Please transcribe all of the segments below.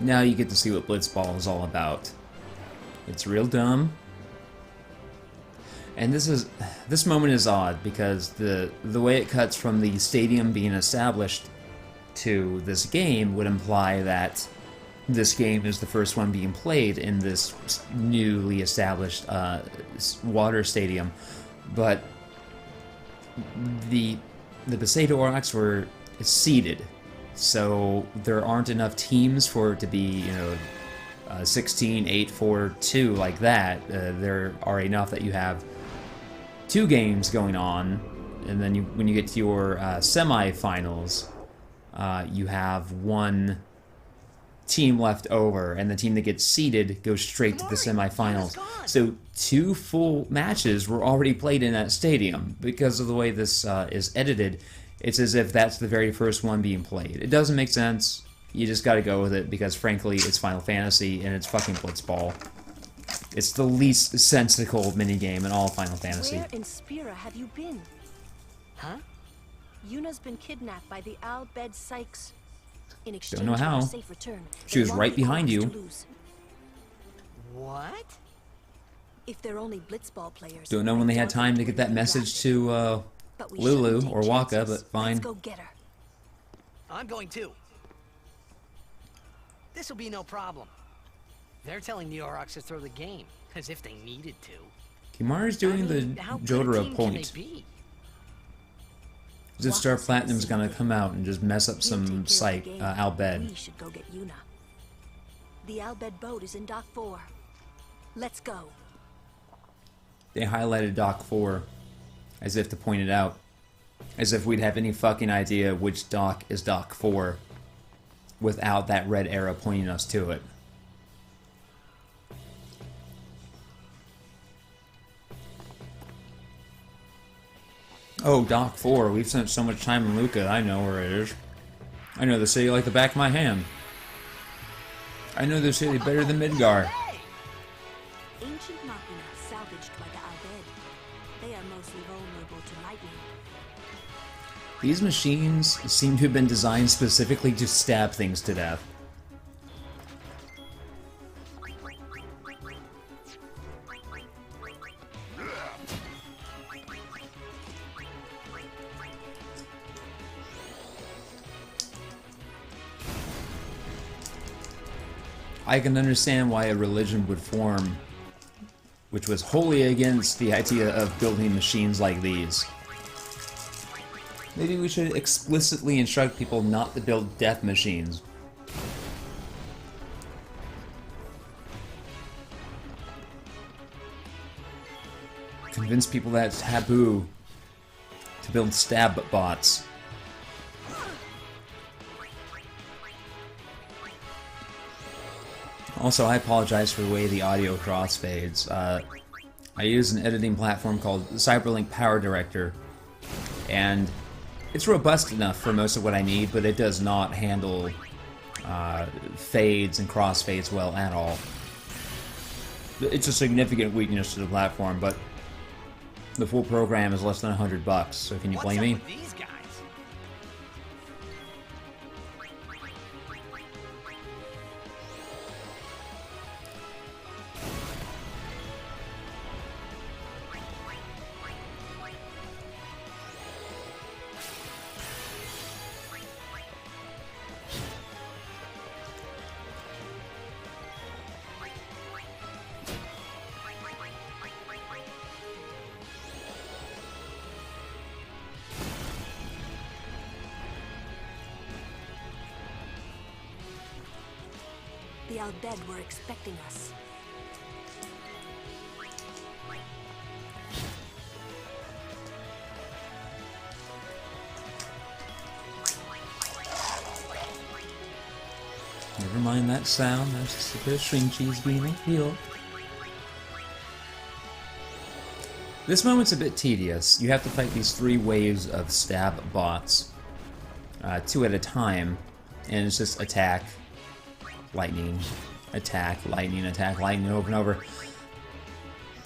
Now you get to see what Blitzball is all about. It's real dumb. And this moment is odd because the way it cuts from the stadium being established to this game would imply that this game is the first one being played in this newly established water stadium, but the Besato Orcs were seeded, so there aren't enough teams for it to be 16, 8, 4, 2 like that. There are enough that you have 2 games going on, and then when you get to your semifinals, you have 1 team left over, and the team that gets seeded goes straight to the semifinals. So 2 full matches were already played in that stadium. Because of the way this is edited, it's as if that's the very first one being played. It doesn't make sense. You just gotta go with it because, frankly, it's Final Fantasy and it's fucking Blitzball. It's the least sensical minigame in all Final Fantasy. Where in Spira have you been? Huh? Yuna's been kidnapped by the Al Bhed Sykes. In exchange Don't know how. for a safe return, She was they want right the behind Orcs you. to lose. What? If they're only Blitzball players, Don't know when they had time to get that message to but we Lulu shouldn't take or Waka, chances. but fine. Let's go get her. I'm going too. This'll be no problem. They're telling the Aurochs to throw the game, as if they needed to. Kimaru's doing the how good a Jotaro team can point. they be? As if Star Platinum's gonna come out and just mess up some site, Al Bhed. We should go get Yuna. The Al Bhed boat is in Dock 4. Let's go. They highlighted Dock 4 as if to point it out. As if we'd have any fucking idea which dock is Dock 4 without that red arrow pointing us to it. Oh, Dock 4. We've spent so much time in Luca, I know where it is. I know the city like the back of my hand. I know the city better than Midgar. Ancient machina salvaged by the Al Bhed. They are mostly vulnerable to lightning. These machines seem to have been designed specifically to stab things to death. I can understand why a religion would form which was wholly against the idea of building machines like these. Maybe we should explicitly instruct people not to build death machines. Convince people that it's taboo to build stab bots. Also, I apologize for the way the audio crossfades. I use an editing platform called Cyberlink Power Director, and it's robust enough for most of what I need, but it does not handle fades and crossfades well at all. It's a significant weakness to the platform, but the full program is less than $100, so can you blame me? What's up with these guys? The Al Bhed were expecting us. Never mind that sound, that's just a bit of string cheese being revealed. This moment's a bit tedious. You have to fight these 3 waves of stab bots, 2 at a time, and it's just attack, lightning, attack, lightning over and over.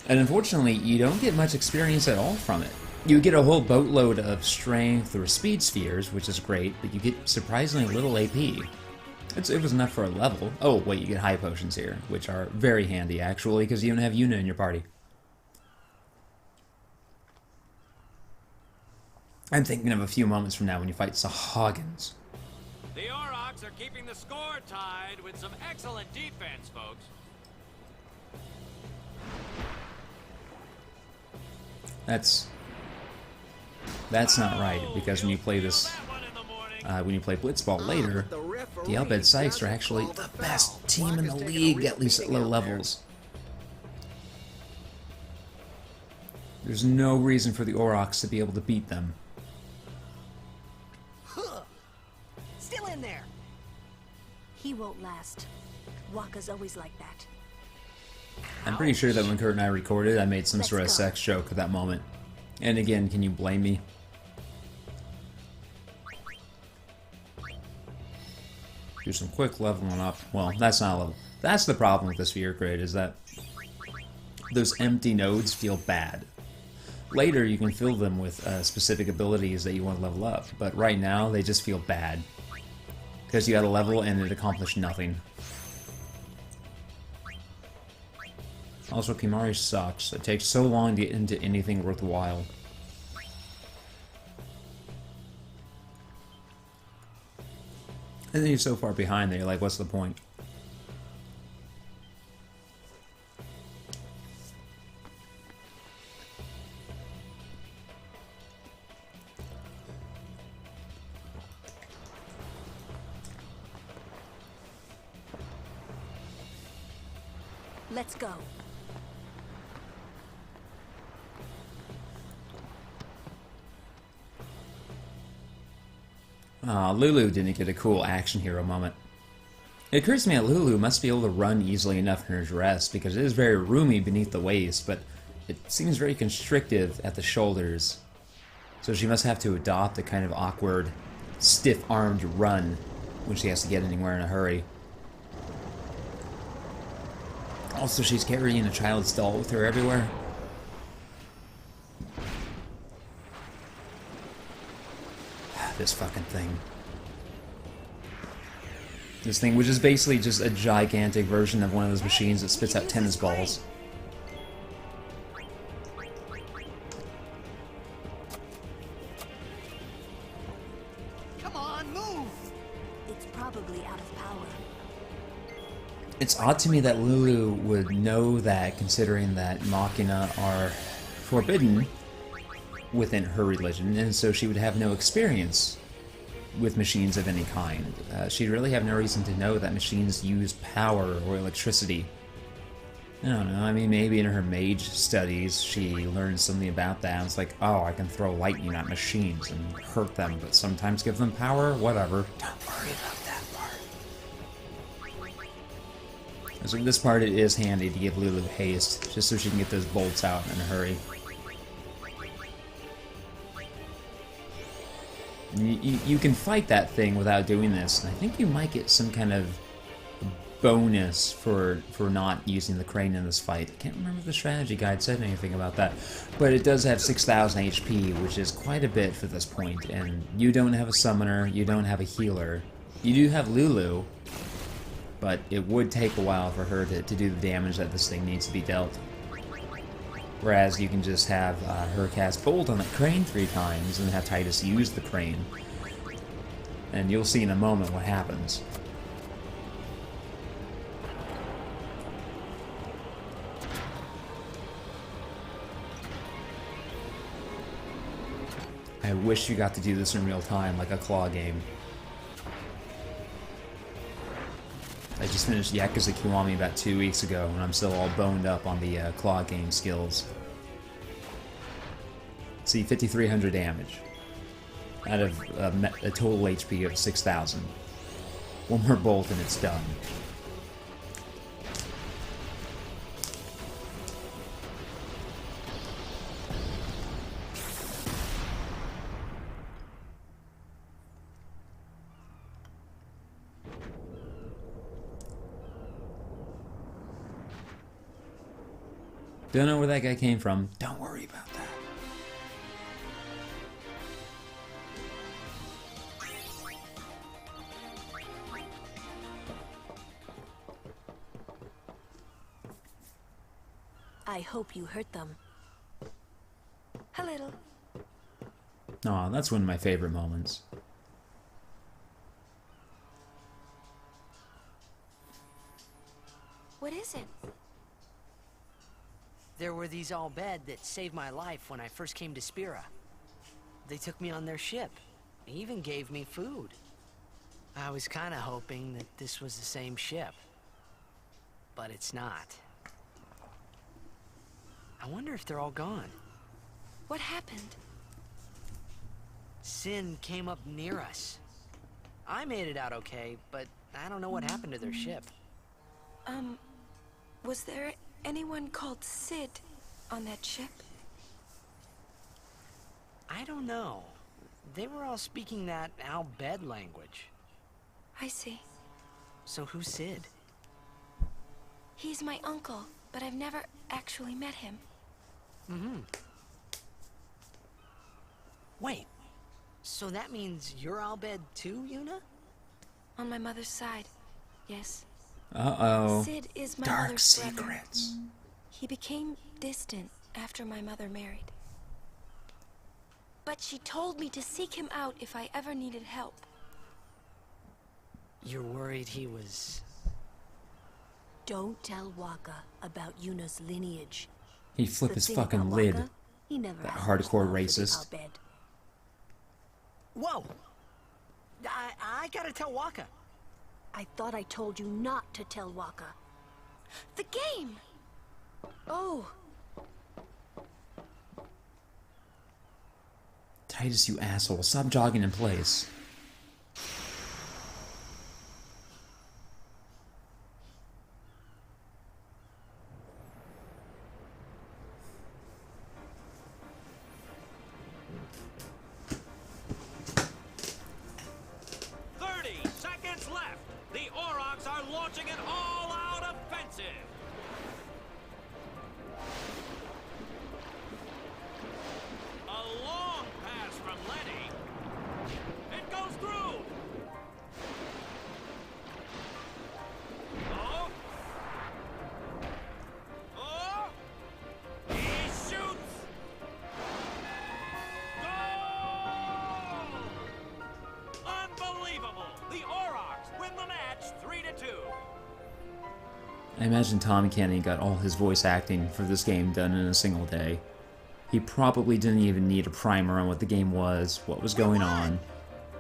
And unfortunately, you don't get much experience at all from it. You get a whole boatload of strength or speed spheres, which is great, but you get surprisingly little AP. It was enough for a level. Oh, wait, you get high potions here, which are very handy, actually, because you don't have Yuna in your party. I'm thinking of a few moments from now when you fight Sahagins. The Aurochs are keeping the score tied with some excellent defense, folks. That's not right, because when you play this, when you play Blitzball later, the Al Bhed Sykes are actually the best team in the league, at least at low levels. There's no reason for the Aurochs to be able to beat them. Still in there. He won't last. Waka's always like that. I'm pretty sure that when Kurt and I recorded, I made some sort of Let's go. sex joke at that moment. And again, can you blame me? Do some quick leveling up. Well, that's not a level. That's the problem with the sphere grid, is that those empty nodes feel bad. Later, you can fill them with specific abilities that you want to level up, but right now, they just feel bad. Because you got a level and it accomplished nothing. Also, Kimahri sucks. It takes so long to get into anything worthwhile. And then you're so far behind that you're like, what's the point? Let's go. Lulu didn't get a cool action hero moment. It occurs to me that Lulu must be able to run easily enough in her dress, because it is very roomy beneath the waist, but it seems very constrictive at the shoulders. So she must have to adopt a kind of awkward, stiff-armed run when she has to get anywhere in a hurry. Also, she's carrying a child's doll with her everywhere. This fucking thing. This thing, which is basically just a gigantic version of one of those machines that spits out tennis balls. Come on, move! It's probably out of power. It's odd to me that Lulu would know that, considering that Machina are forbidden within her religion, and so she would have no experience with machines of any kind. She'd really have no reason to know that machines use power or electricity. I don't know, I mean, maybe in her mage studies she learned something about that. It's like, oh, I can throw lightning at machines and hurt them, but sometimes give them power? Whatever. Don't worry about that part. So this part, it is handy to give Lulu haste, just so she can get those bolts out in a hurry. You can fight that thing without doing this, and I think you might get some kind of bonus for not using the crane in this fight. I can't remember if the strategy guide said anything about that, but it does have 6,000 HP, which is quite a bit for this point, and you don't have a summoner, you don't have a healer. You do have Lulu, but it would take a while for her to do the damage that this thing needs to be dealt. Whereas you can just have her cast Bolt on the crane 3 times and have Titus use the crane. And you'll see in a moment what happens. I wish you got to do this in real time, like a claw game. I just finished Yakuza Kiwami about 2 weeks ago, and I'm still all boned up on the claw game skills. See, 5,300 damage out of a total HP of 6,000. One more bolt and it's done. Don't know where that guy came from. Don't worry about that. I hope you hurt them. A little. Aw, that's one of my favorite moments. What is it? There were these Al Bhed that saved my life when I first came to Spira. They took me on their ship. They even gave me food. I was kind of hoping that this was the same ship. But it's not. I wonder if they're all gone. What happened? Sin came up near us. I made it out okay, but I don't know what happened to their ship. Was there anyone called Sid on that ship? I don't know. They were all speaking that Al Bhed language. I see. So who's Sid? He's my uncle, but I've never actually met him. Mm-hmm. Wait. So that means you're Al Bhed too, Yuna? On my mother's side, yes. Uh-oh. Sid is my Dark mother's brother. secrets. He became distant after my mother married. But she told me to seek him out if I ever needed help. You're worried he was... Don't tell Waka about Yuna's lineage. He'd flip The his thing fucking about lid. Waka, he never That had hardcore much love for the racist. Al Bhed. Whoa! I gotta tell Waka. I thought I told you not to tell Waka. The game! Oh, Titus, you asshole. Stop jogging in place. The Aurochs are launching an all-out offensive! A long pass from Lenny. It goes through! Oh! Oh! He shoots! Goal! Unbelievable! The Aurochs win the match 3-2. I imagine Tom Kenny got all his voice acting for this game done in a single day. He probably didn't even need a primer on what the game was, what was going on.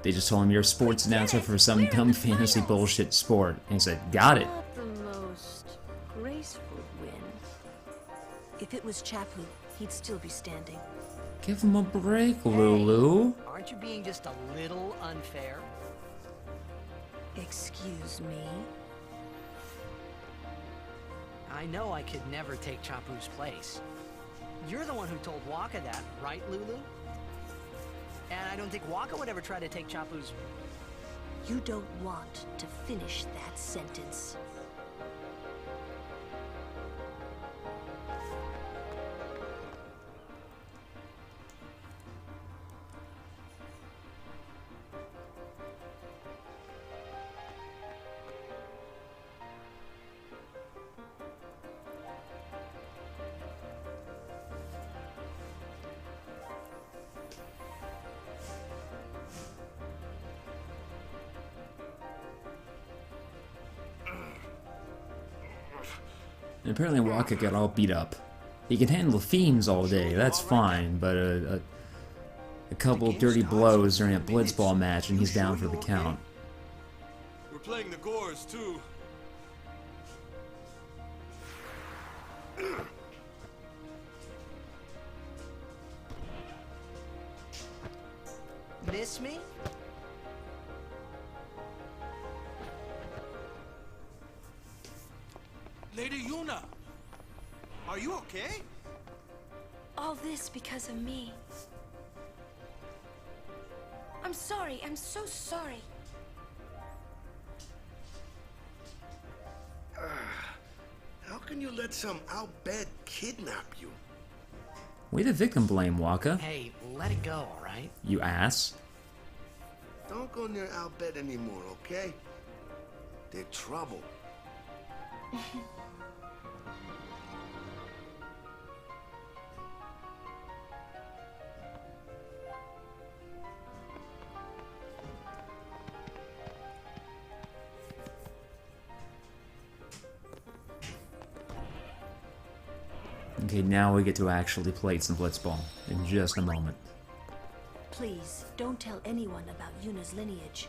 They just told him you're a sports announcer for some dumb fantasy bullshit sport. And he said, got it. not the most graceful win. If it was Chapu, he'd still be standing. Give him a break, Lulu. Aren't you being just a little unfair? Excuse me? I know I could never take Chapu's place. You're the one who told Waka that, right, Lulu? And I don't think Waka would ever try to take Chapu's... You don't want to finish that sentence. And apparently Waka got all beat up. He can handle fiends all day, that's fine, but a couple dirty blows during a blitzball match and he's down for the count. We're playing the Gores, too. Miss me? Lady Yuna, are you okay? All this because of me. I'm sorry, I'm so sorry. How can you let some Al Bhed kidnap you? Way to victim blame, Waka. Hey, let it go, alright? You ass. Don't go near Al Bhed anymore, okay? They're trouble. Okay, now we get to actually play some blitzball in just a moment. Please, don't tell anyone about Yuna's lineage.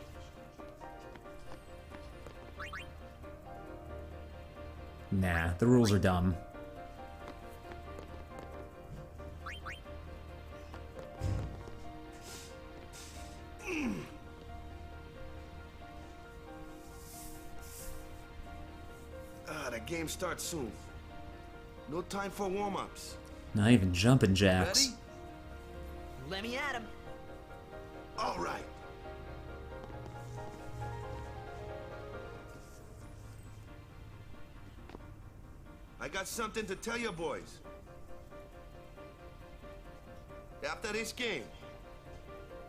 Nah, the rules are dumb. The game starts soon. No time for warm-ups. Not even jumping jacks. Ready? Let me at him. All right. I got something to tell you boys. After this game,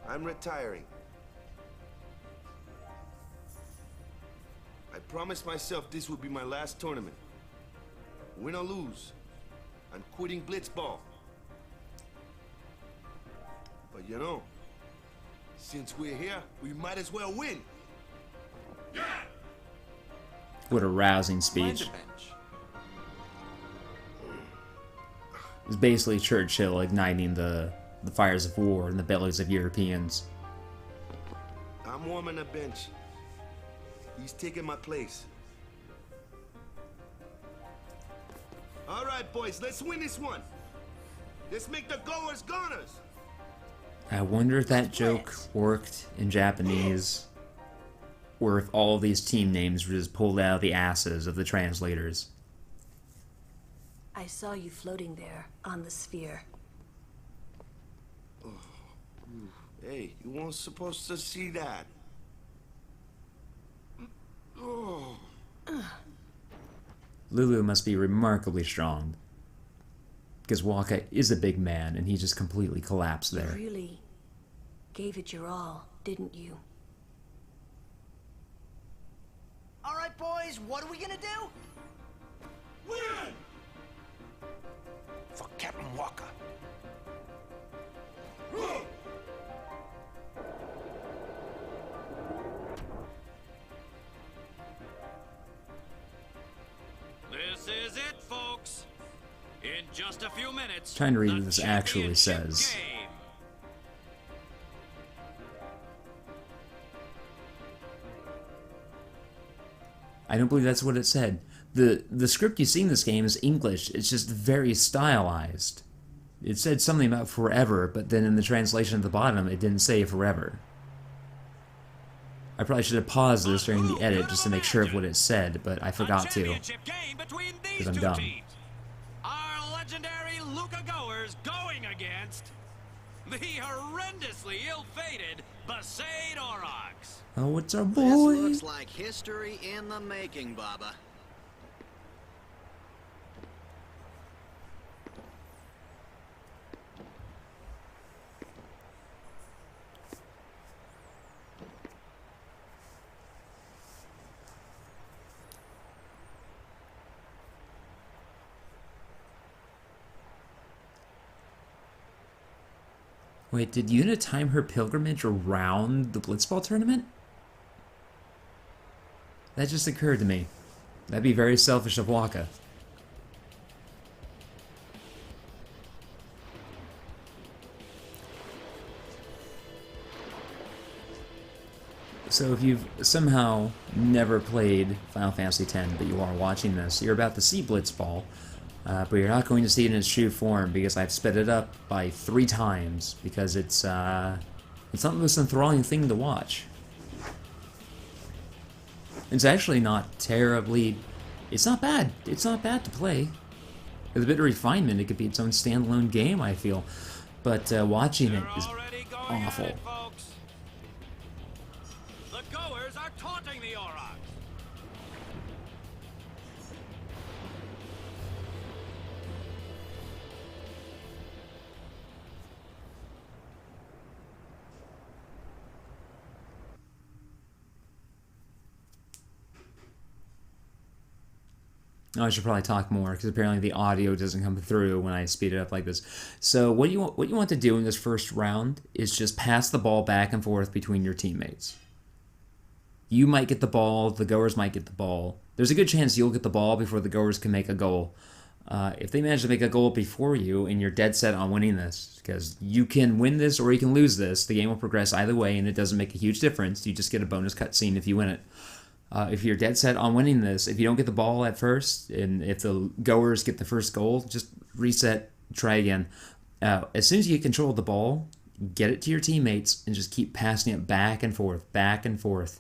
I'm retiring. I promised myself this would be my last tournament. Win or lose, I'm quitting blitzball. But you know, since we're here, we might as well win. What a rousing speech. It's basically Churchill igniting the fires of war in the bellies of Europeans. I'm warming the bench. He's taking my place. All right, boys, let's win this one. Let's make the goers goners. I wonder if that joke worked in Japanese, or if all these team names were just pulled out of the asses of the translators. I saw you floating there on the sphere. Hey, you weren't supposed to see that. Oh. Lulu must be remarkably strong, because Waka is a big man and he just completely collapsed there. You really gave it your all, didn't you? All right, boys, what are we gonna do? Win! For Captain Walker. This is it, folks. In just a few minutes. Trying to read the what this actually championship says. game. I don't believe that's what it said. The script you see in this game is English. It's just very stylized. It said something about forever, but then in the translation at the bottom, it didn't say forever. I probably should have paused this during the edit just to make sure of what it said, but I forgot to. Because I'm dumb. Teams. Our legendary Luca Goers going against the horrendously ill-fated Besaid Aurochs. Oh, it's our This boy! looks like history in the making, Baba. Wait, did Yuna time her pilgrimage around the Blitzball tournament? That just occurred to me. That'd be very selfish of Waka. So if you've somehow never played Final Fantasy X, but you are watching this, you're about to see Blitzball, but you're not going to see it in its true form because I've sped it up by 3 times because it's not the most enthralling thing to watch. It's actually not terribly... It's not bad. It's not bad to play. With a bit of refinement, it could be its own standalone game, I feel. But watching it is awful. Ahead, folks. The Goers are taunting the Aurochs. Oh, I should probably talk more because apparently the audio doesn't come through when I speed it up like this. So what you want to do in this first round is just pass the ball back and forth between your teammates. You might get the ball, the goers might get the ball. There's a good chance you'll get the ball before the goers can make a goal. If they manage to make a goal before you and you're dead set on winning this, because you can win this or you can lose this, the game will progress either way and it doesn't make a huge difference. You just get a bonus cutscene if you win it. If you're dead set on winning this, if you don't get the ball at first, and if the goers get the first goal, just reset, try again. As soon as you get control of the ball, get it to your teammates and just keep passing it back and forth, back and forth.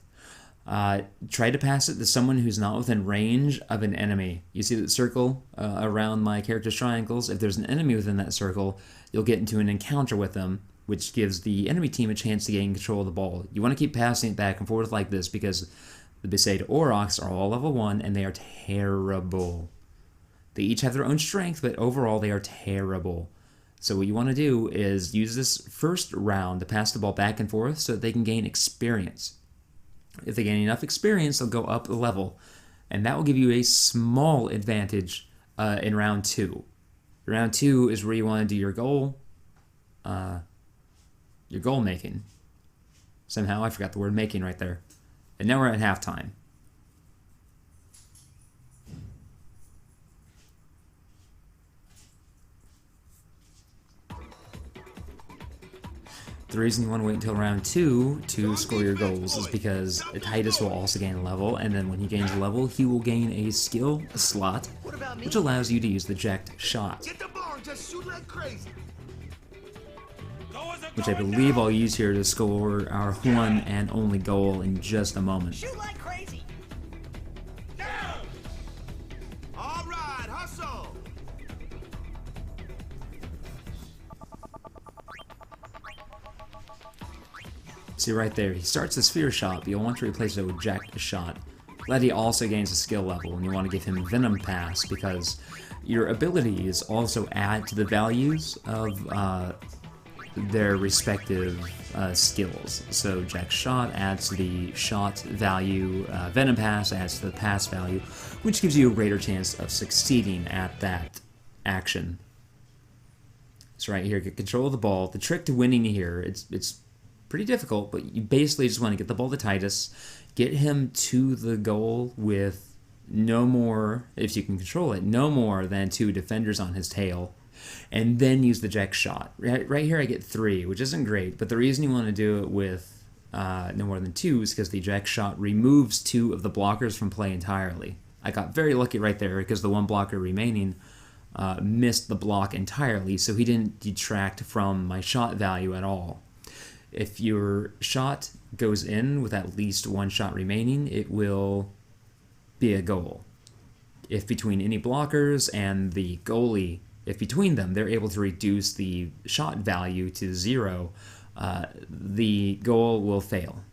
Try to pass it to someone who's not within range of an enemy. You see that circle around my character's triangles? If there's an enemy within that circle, you'll get into an encounter with them, which gives the enemy team a chance to gain control of the ball. You want to keep passing it back and forth like this because the Besaid Aurochs are all level 1 and they are terrible. They each have their own strength, but overall they are terrible. So what you want to do is use this first round to pass the ball back and forth so that they can gain experience. If they gain enough experience, they'll go up the level, and that will give you a small advantage in round 2. Round 2 is where you want to do your goal making. Somehow I forgot the word making right there. And now we're at halftime. The reason you want to wait until round 2 to score your goals is because Titus will also gain a level, and then when he gains a level, he will gain a skill slot, which allows you to use the jacked shot, Get the ball and just shoot like crazy. which I believe I'll use here to score our one and only goal in just a moment. Shoot like crazy. All right, hustle. See right there, he starts the sphere shot, but you'll want to replace it with jacked shot. Letty also gains a skill level, and you want to give him Venom Pass because your abilities also add to the values of their respective skills. So Jack Shot adds to the shot value, Venom Pass adds to the pass value, which gives you a greater chance of succeeding at that action. So right here, get control of the ball. The trick to winning here, it's pretty difficult, but you basically just want to get the ball to Titus, get him to the goal with no more, if you can control it, no more than 2 defenders on his tail, and then use the jack shot. Right here I get 3, which isn't great, but the reason you want to do it with no more than 2 is because the jack shot removes 2 of the blockers from play entirely. I got very lucky right there because the one blocker remaining missed the block entirely, so he didn't detract from my shot value at all. If your shot goes in with at least 1 shot remaining, it will be a goal. If between any blockers and the goalie, if between them they're able to reduce the shot value to 0, the goal will fail.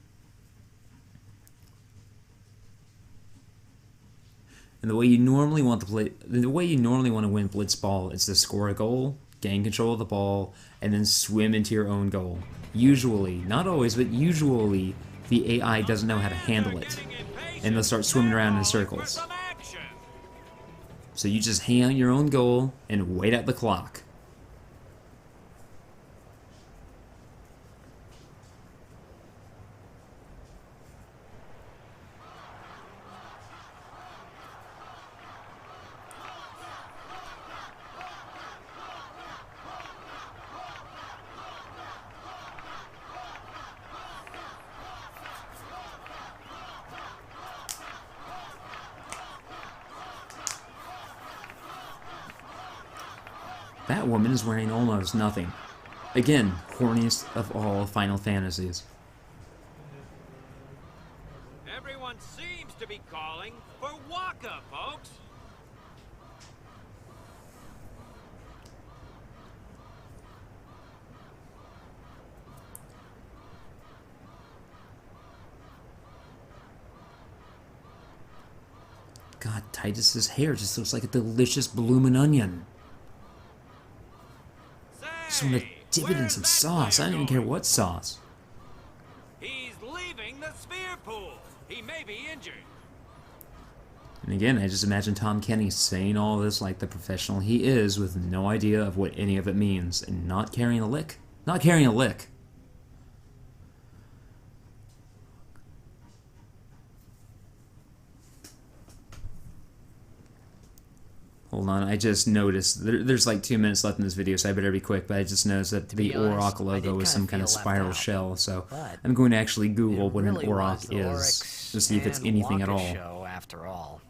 And the way you normally want to win blitzball is to score a goal, gain control of the ball, and then swim into your own goal. Usually, not always, but usually, the AI doesn't know how to handle it, and they'll start swimming around in circles. So you just hang on your own goal and wait at the clock. That woman is wearing almost nothing. Again, corniest of all Final Fantasies. Everyone seems to be calling for Waka, folks. God, Titus's hair just looks like a delicious bloomin' onion. Just want to dip it in some sauce. I don't even care what sauce. He's leaving the sphere pool. He may be injured. And again, I just imagine Tom Kenny saying all this like the professional he is with no idea of what any of it means and not caring a lick. Not caring a lick. Hold on, I just noticed there's like 2 minutes left in this video, so I better be quick. But I just noticed that the Auroch logo is some kind of spiral shell, so I'm going to actually Google what an Auroch is to see if it's anything at all. Show after all.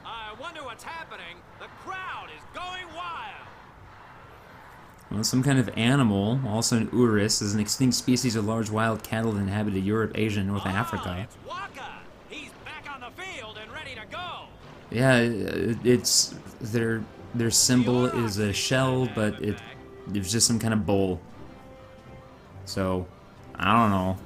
I wonder what's happening. The crowd is going wild. Well, some kind of animal, also an urus, is an extinct species of large wild cattle that inhabited Europe, Asia, and North Africa. It's Waka. He's back on the field and ready to go. Yeah, it's their symbol is a shell, but it's just some kind of bowl. So, I don't know.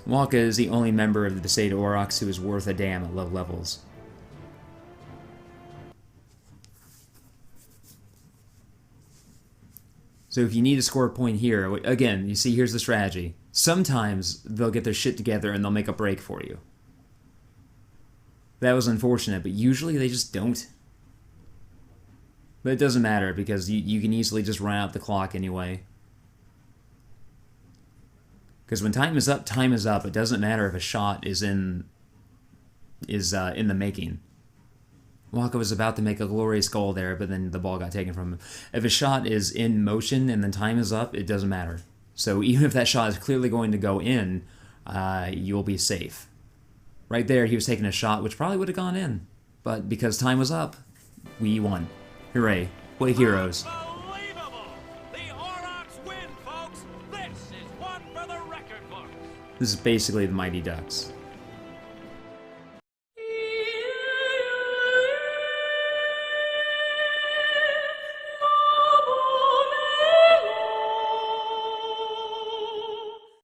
Waka is the only member of the Besaid Aurochs who is worth a damn at low levels. So if you need to score a point here, again, you see, here's the strategy. Sometimes they'll get their shit together and they'll make a break for you. That was unfortunate, but usually they just don't. But it doesn't matter, because you can easily just run out the clock anyway. Because when time is up, time is up. It doesn't matter if a shot is in the making. Waka was about to make a glorious goal there, but then the ball got taken from him. If a shot is in motion and then time is up, it doesn't matter. So even if that shot is clearly going to go in, you'll be safe. Right there, he was taking a shot which probably would have gone in. But because time was up, we won. Hooray. What heroes. Unbelievable! The Aurochs win, folks! This is one for the record books! This is basically the Mighty Ducks.